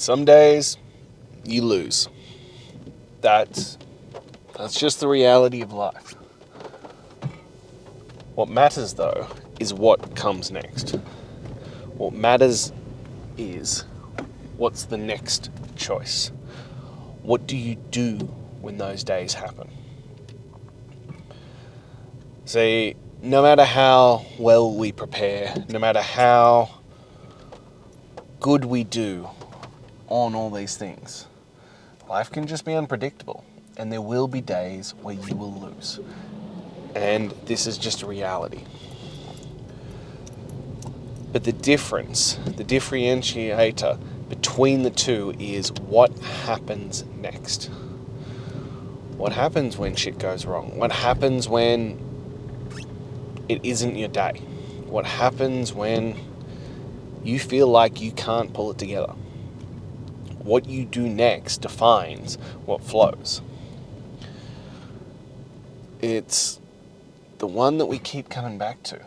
Some days you lose. That's just the reality of life. What matters, though, is what comes next. What matters is what's the next choice. What do you do when those days happen? See, no matter how well we prepare, no matter how good we do on all these things, life can just be unpredictable, and there will be days where you will lose. And this is just a reality. But the differentiator between the two is what happens next. What happens when shit goes wrong? What happens when it isn't your day? What happens when you feel like you can't pull it together? What you do next defines what flows. It's the one that we keep coming back to.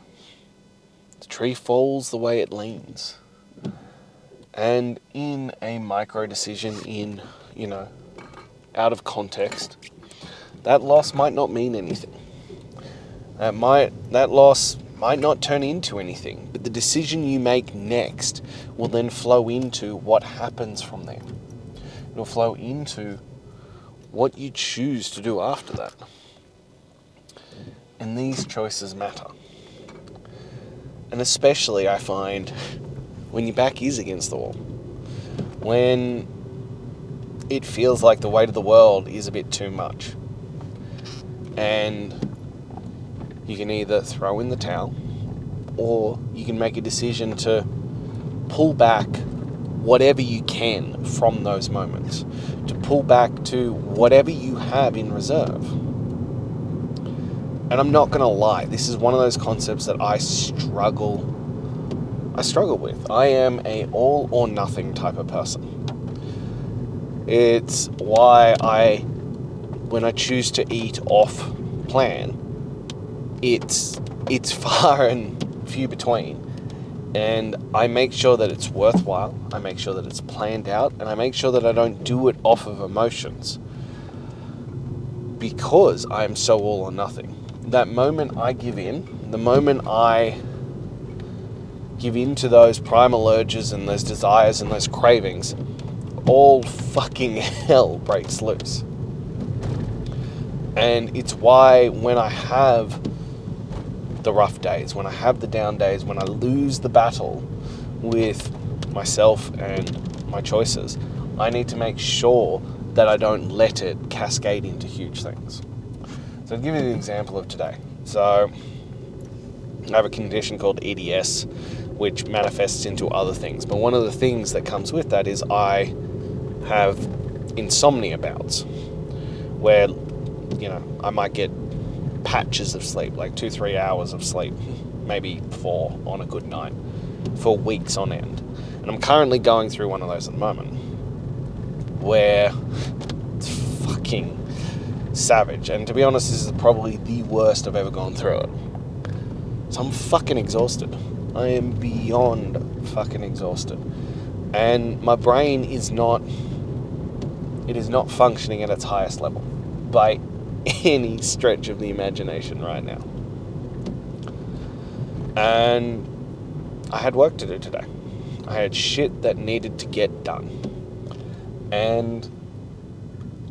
The tree falls the way it leans. And in a micro decision, out of context, that loss might not mean anything. That loss might not turn into anything, but the decision you make next will then flow into what happens from there. It'll flow into what you choose to do after that. And these choices matter. And especially, I find, when your back is against the wall. When it feels like the weight of the world is a bit too much. And you can either throw in the towel, or you can make a decision to pull back whatever you can from those moments. To pull back to whatever you have in reserve. And I'm not going to lie, this is one of those concepts that I struggle with. I am a all or nothing type of person. It's why when I choose to eat off plan, it's far and few between. And I make sure that it's worthwhile, I make sure that it's planned out, and I make sure that I don't do it off of emotions. Because I am so all or nothing. That moment I give in, the moment I give in to those primal urges and those desires and those cravings, all fucking hell breaks loose. And it's why when I have the rough days, when I have the down days, when I lose the battle with myself and my choices, I need to make sure that I don't let it cascade into huge things. So I'll give you the example of today. So I have a condition called EDS, which manifests into other things. But one of the things that comes with that is I have insomnia bouts where, I might get patches of sleep, like 2-3 hours of sleep, maybe 4 on a good night, for weeks on end. And I'm currently going through one of those at the moment, where it's fucking savage. And to be honest, this is probably the worst I've ever gone through it. So I'm fucking exhausted. I am beyond fucking exhausted. And my brain is not functioning at its highest level by any stretch of the imagination right now. And I had work to do today. I had shit that needed to get done. And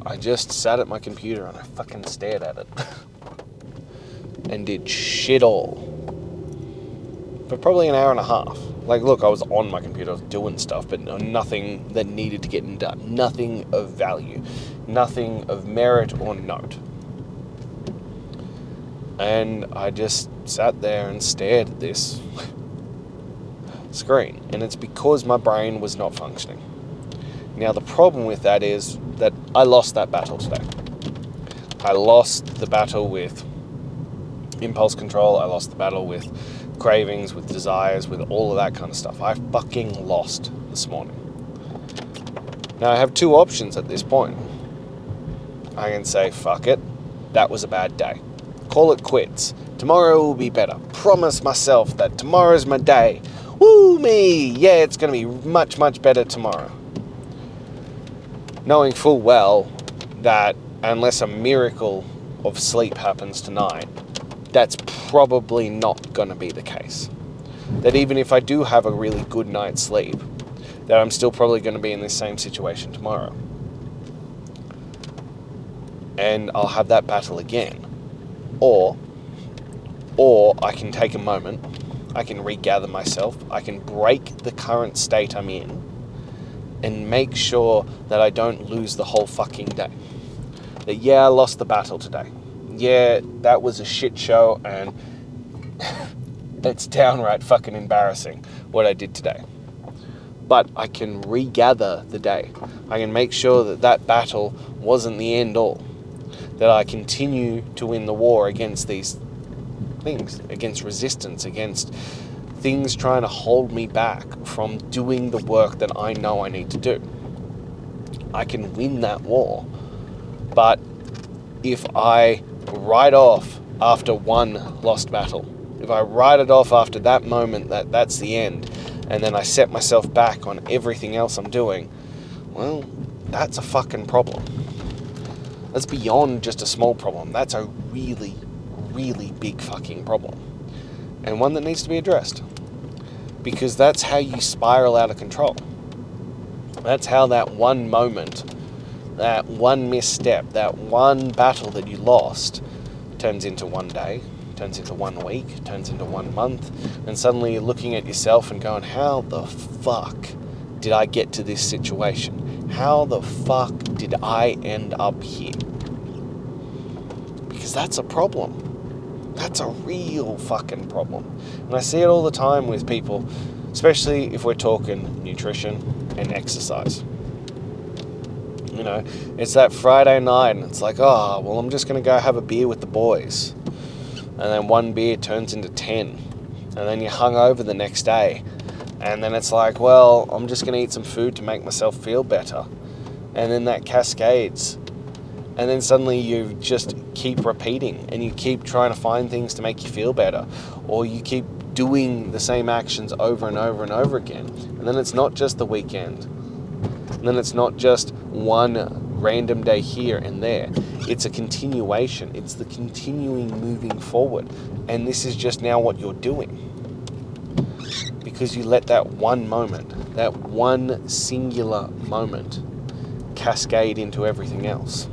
I just sat at my computer and I fucking stared at it. And did shit all. For probably an hour and a half. Like, look, I was on my computer, I was doing stuff, but nothing that needed to get done. Nothing of value. Nothing of merit or note. And I just sat there and stared at this screen. And it's because my brain was not functioning. Now, the problem with that is that I lost that battle today. I lost the battle with impulse control. I lost the battle with cravings, with desires, with all of that kind of stuff. I fucking lost this morning. Now, I have two options at this point. I can say, fuck it, that was a bad day. Call it quits. Tomorrow will be better. Promise myself that tomorrow's my day. Woo me! Yeah, it's going to be much, much better tomorrow. knowing full well that unless a miracle of sleep happens tonight, that's probably not going to be the case. That even if I do have a really good night's sleep, that I'm still probably going to be in this same situation tomorrow. And I'll have that battle again. Or I can take a moment, I can regather myself, I can break the current state I'm in, and make sure that I don't lose the whole fucking day. That, yeah, I lost the battle today. Yeah, that was a shit show, and it's downright fucking embarrassing what I did today. But I can regather the day. I can make sure that that battle wasn't the end all. That I continue to win the war against these things, against resistance, against things trying to hold me back from doing the work that I know I need to do. I can win that war. But if I write off after one lost battle, if I write it off after that moment that that's the end, and then I set myself back on everything else I'm doing, well, that's a fucking problem. That's beyond just a small problem. That's a really, really big fucking problem. And one that needs to be addressed. Because that's how you spiral out of control. That's how that one moment, that one misstep, that one battle that you lost turns into one day, turns into 1 week, turns into 1 month, and suddenly you're looking at yourself and going, how the fuck did I get to this situation? How the fuck did I end up here? Because that's a problem. That's a real fucking problem. And I see it all the time with people, especially if we're talking nutrition and exercise. You know, it's that Friday night and it's like, oh, well, I'm just going to go have a beer with the boys. And then one beer turns into 10. And then you're hungover the next day. And then it's like, well, I'm just going to eat some food to make myself feel better. And then that cascades. And then suddenly you just keep repeating and you keep trying to find things to make you feel better. Or you keep doing the same actions over and over and over again. And then it's not just the weekend. And then it's not just one random day here and there. It's a continuation. It's the continuing moving forward. And this is just now what you're doing. Because you let that one moment, that one singular moment, cascade into everything else.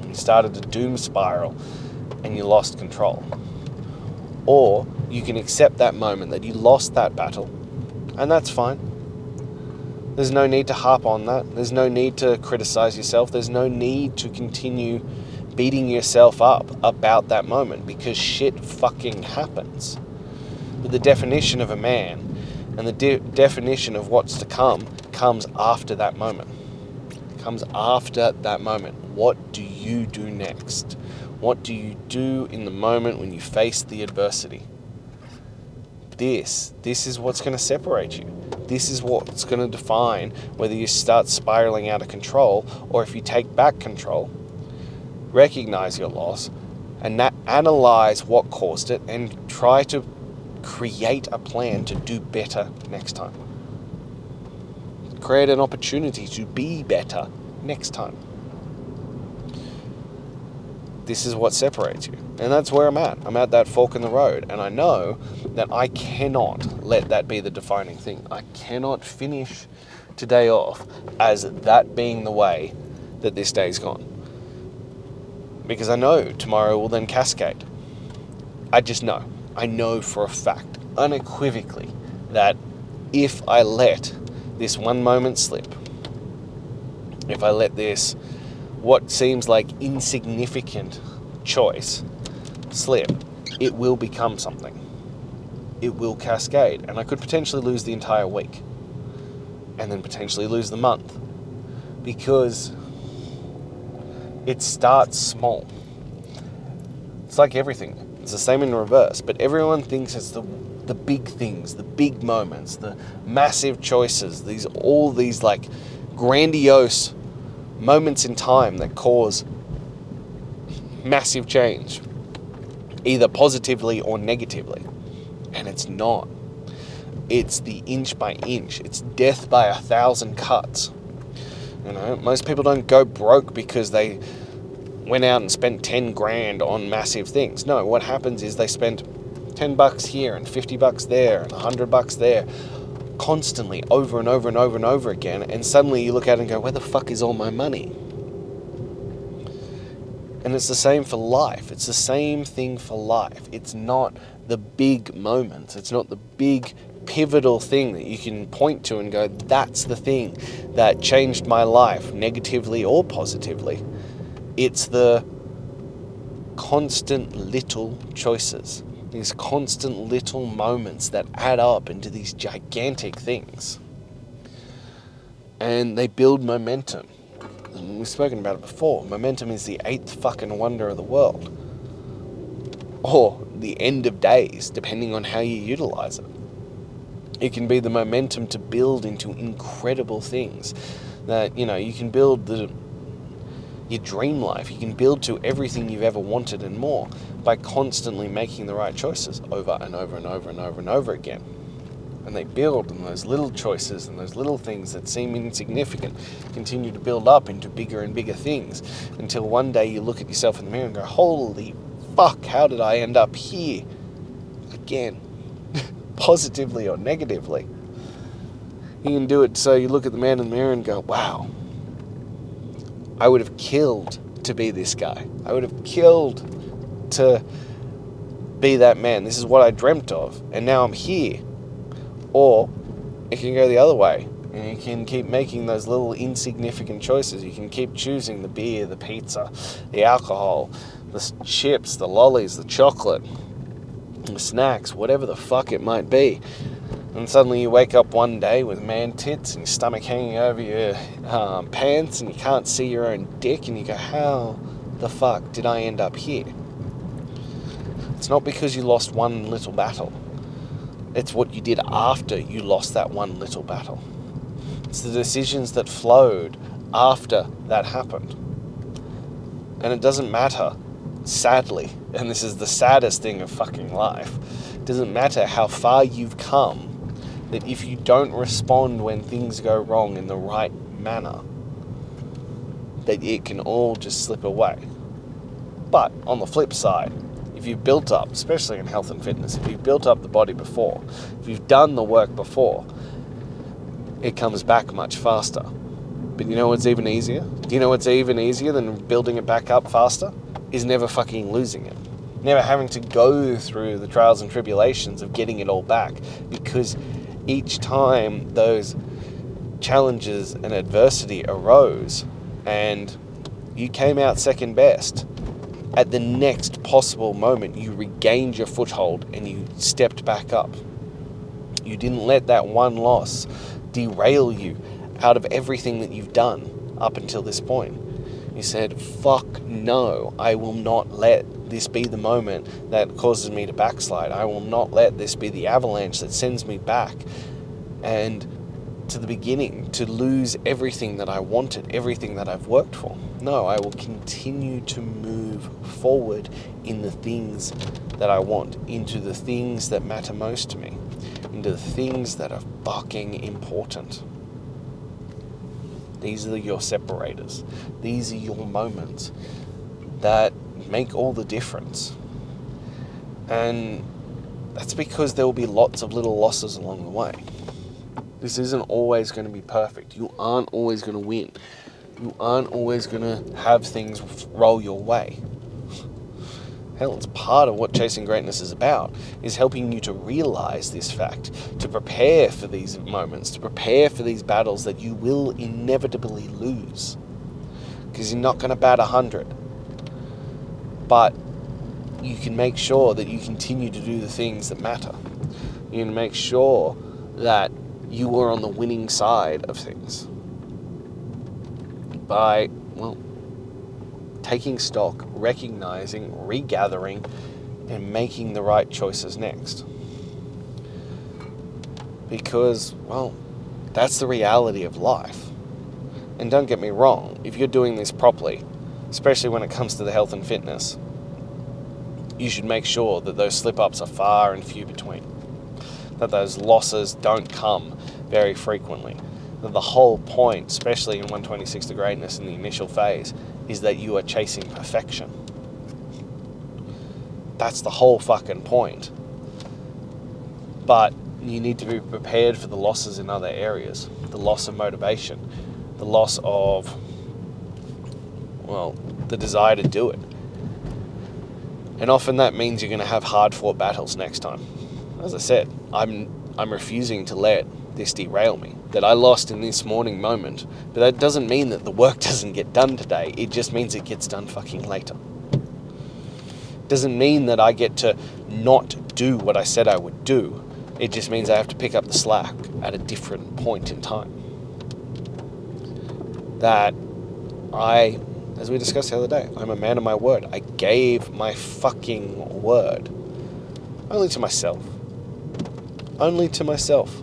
You started a doom spiral and you lost control. Or you can accept that moment that you lost that battle, and that's fine. There's no need to harp on that. There's no need to criticize yourself. There's no need to continue beating yourself up about that moment, because shit fucking happens. But the definition of a man and the definition of what's to come comes after that moment. Comes after that moment. What do you do next? What do you do in the moment when you face the adversity? This is what's going to separate you. This is what's going to define whether you start spiraling out of control or if you take back control, recognize your loss, and analyze what caused it and try to create a plan to do better next time. Create an opportunity to be better next time. This is what separates you. And that's where I'm at. I'm at that fork in the road. And I know that I cannot let that be the defining thing. I cannot finish today off as that being the way that this day's gone. Because I know tomorrow will then cascade. I just know. I know for a fact, unequivocally, that if I let this one moment slip, if I let this, what seems like insignificant choice slip, it will become something. It will cascade, and I could potentially lose the entire week, and then potentially lose the month, because it starts small. It's like everything. It's the same in reverse, but everyone thinks it's the big things, the big moments, the massive choices, all these like grandiose moments in time that cause massive change, either positively or negatively. And it's not. It's the inch by inch. It's death by 1,000 cuts. You know, most people don't go broke because they went out and spent 10 grand on massive things. No, what happens is they spent $10 here and $50 there and $100 there, constantly, over and over and over and over again, and suddenly you look at it and go, where the fuck is all my money? And it's the same for life. It's the same thing for life. It's not the big moments. It's not the big pivotal thing that you can point to and go, that's the thing that changed my life, negatively or positively. It's the constant little choices, these constant little moments that add up into these gigantic things. And they build momentum. And we've spoken about it before. Momentum is the 8th fucking wonder of the world. Or the end of days, depending on how you utilize it. It can be the momentum to build into incredible things. That, you know, you can build your dream life. You can build to everything you've ever wanted and more by constantly making the right choices over and over and over and over and over again. And they build, and those little choices and those little things that seem insignificant continue to build up into bigger and bigger things until one day you look at yourself in the mirror and go, holy fuck, how did I end up here? Again, positively or negatively. You can do it so you look at the man in the mirror and go, wow, I would have killed to be this guy. I would have killed to be that man. This is what I dreamt of, and now I'm here. Or it can go the other way, and you can keep making those little insignificant choices. You can keep choosing the beer, the pizza, the alcohol, the chips, the lollies, the chocolate, the snacks, whatever the fuck it might be. And suddenly you wake up one day with man tits and your stomach hanging over your pants, and you can't see your own dick, and you go, how the fuck did I end up here? It's not because you lost one little battle. It's what you did after you lost that one little battle. It's the decisions that flowed after that happened. And it doesn't matter, sadly, and this is the saddest thing of fucking life, it doesn't matter how far you've come, that if you don't respond when things go wrong in the right manner, that it can all just slip away. But on the flip side, if you've built up, especially in health and fitness, if you've built up the body before, if you've done the work before, it comes back much faster. But you know what's even easier? Do you know what's even easier than building it back up faster? Is never fucking losing it. Never having to go through the trials and tribulations of getting it all back. Because each time those challenges and adversity arose and you came out second best, at the next possible moment, you regained your foothold and you stepped back up. You didn't let that one loss derail you out of everything that you've done up until this point. You said, fuck no, I will not let this be the moment that causes me to backslide. I will not let this be the avalanche that sends me back and to the beginning, to lose everything that I wanted, everything that I've worked for. No, I will continue to move forward in the things that I want, into the things that matter most to me, into the things that are fucking important. These are your separators. These are your moments that make all the difference. And that's because there will be lots of little losses along the way. This isn't always going to be perfect. You aren't always going to win. You aren't always going to have things roll your way. Hell, it's part of what Chasing Greatness is about, is helping you to realize this fact, to prepare for these moments, to prepare for these battles that you will inevitably lose. Because you're not going to bat 100. But you can make sure that you continue to do the things that matter. You can make sure that you are on the winning side of things by, well, taking stock, recognizing, regathering, and making the right choices next. Because, well, that's the reality of life. And don't get me wrong, if you're doing this properly, especially when it comes to the health and fitness, you should make sure that those slip-ups are far and few between. That those losses don't come very frequently. that the whole point, especially in 126 to greatness in the initial phase, is that you are chasing perfection. That's the whole fucking point. But you need to be prepared for the losses in other areas. The loss of motivation. The loss of, well, the desire to do it. And often that means you're going to have hard-fought battles next time. As I said, I'm refusing to let this derail me. That I lost in this morning moment. But that doesn't mean that the work doesn't get done today. It just means it gets done fucking later. Doesn't mean that I get to not do what I said I would do. It just means I have to pick up the slack at a different point in time. That as we discussed the other day, I'm a man of my word. I gave my fucking word. Only to myself. Only to myself.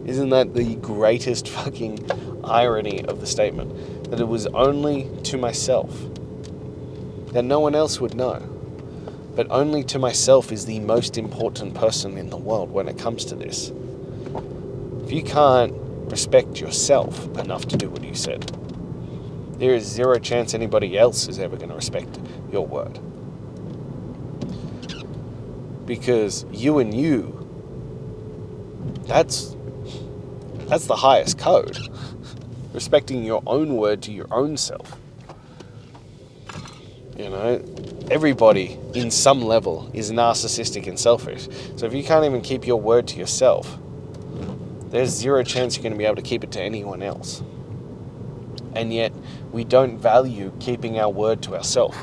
Isn't that the greatest fucking irony of the statement? That it was only to myself. That no one else would know. But only to myself is the most important person in the world when it comes to this. If you can't respect yourself enough to do what you said, there is zero chance anybody else is ever going to respect your word. Because you and you, that's the highest code. Respecting your own word to your own self. You know, everybody in some level is narcissistic and selfish. So if you can't even keep your word to yourself, there's zero chance you're going to be able to keep it to anyone else. And yet, we don't value keeping our word to ourselves.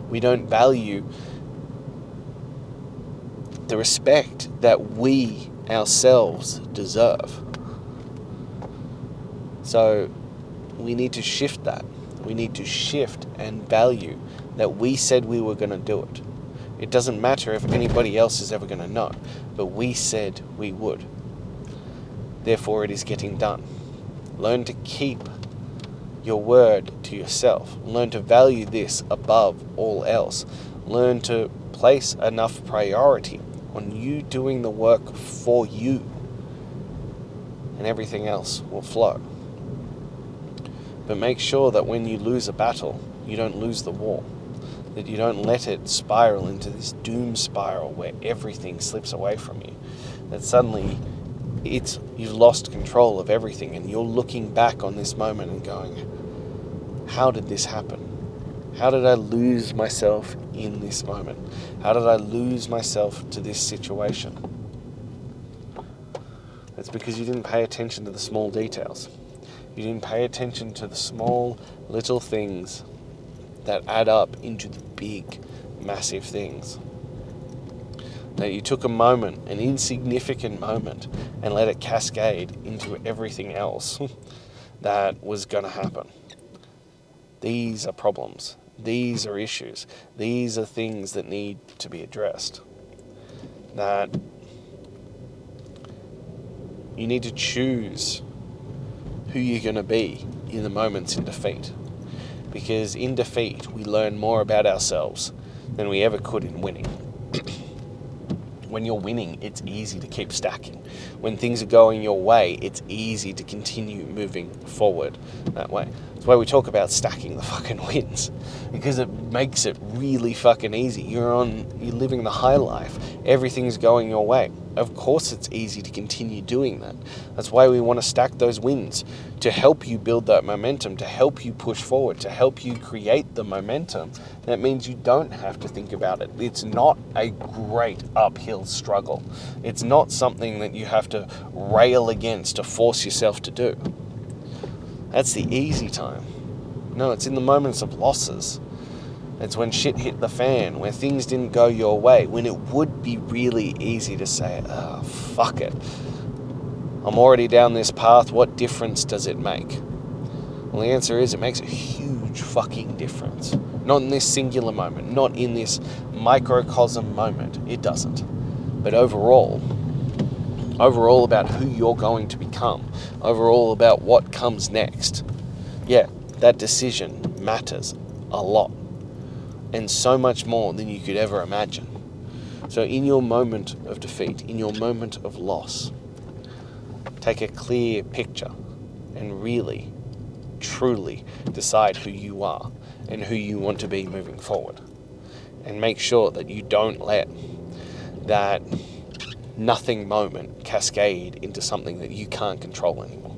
We don't value the respect that we ourselves deserve. So, we need to shift that. We need to shift and value that we said we were going to do it. It doesn't matter if anybody else is ever going to know, but we said we would. Therefore, it is getting done. Learn to keep your word to yourself. Learn to value this above all else. Learn to place enough priority on you doing the work for you, and everything else will flow. But make sure that when you lose a battle, you don't lose the war. That you don't let it spiral into this doom spiral where everything slips away from you. That suddenly you've lost control of everything and you're looking back on this moment and going, how did this happen? How did I lose myself in this moment? How did I lose myself to this situation? It's because you didn't pay attention to the small details. You didn't pay attention to the small little things that add up into the big, massive things. That you took a moment, an insignificant moment, and let it cascade into everything else that was going to happen. These are problems. These are issues. These are things that need to be addressed. That you need to choose who you're going to be in the moments in defeat. Because in defeat, we learn more about ourselves than we ever could in winning. When you're winning, it's easy to keep stacking. When things are going your way, it's easy to continue moving forward that way. That's why we talk about stacking the fucking wins. Because it makes it really fucking easy. You're living the high life. Everything's going your way. Of course it's easy to continue doing that. That's why we want to stack those wins, to help you build that momentum, to help you push forward, to help you create the momentum. That means you don't have to think about it. It's not a great uphill struggle. It's not something that you have to rail against to force yourself to do. That's the easy time. No, it's in the moments of losses. It's when shit hit the fan, where things didn't go your way, when it would be really easy to say, oh, fuck it. I'm already down this path, what difference does it make? Well, the answer is it makes a huge fucking difference. Not in this singular moment, not in this microcosm moment. It doesn't. But overall about who you're going to become, overall about what comes next, yeah, that decision matters a lot. And so much more than you could ever imagine. So in your moment of defeat, in your moment of loss, take a clear picture and really, truly decide who you are and who you want to be moving forward. And make sure that you don't let that nothing moment cascade into something that you can't control anymore.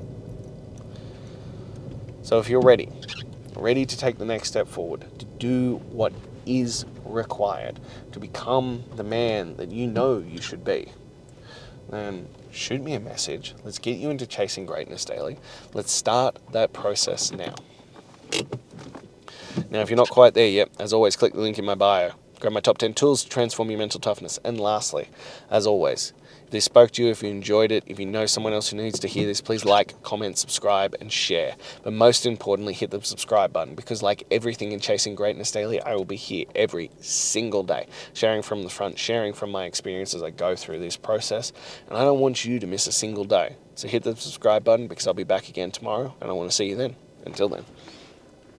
So if you're ready to take the next step forward, to do what is required to become the man that you know you should be, then shoot me a message. Let's get you into Chasing Greatness Daily. Let's start that process now. Now, if you're not quite there yet, as always, click the link in my bio. Grab my top 10 tools to transform your mental toughness. And lastly, as always, if this spoke to you, if you enjoyed it, if you know someone else who needs to hear this, please like, comment, subscribe, and share. But most importantly, hit the subscribe button, because like everything in Chasing Greatness Daily, I will be here every single day, sharing from the front, sharing from my experience as I go through this process. And I don't want you to miss a single day. So hit the subscribe button, because I'll be back again tomorrow, and I want to see you then. Until then.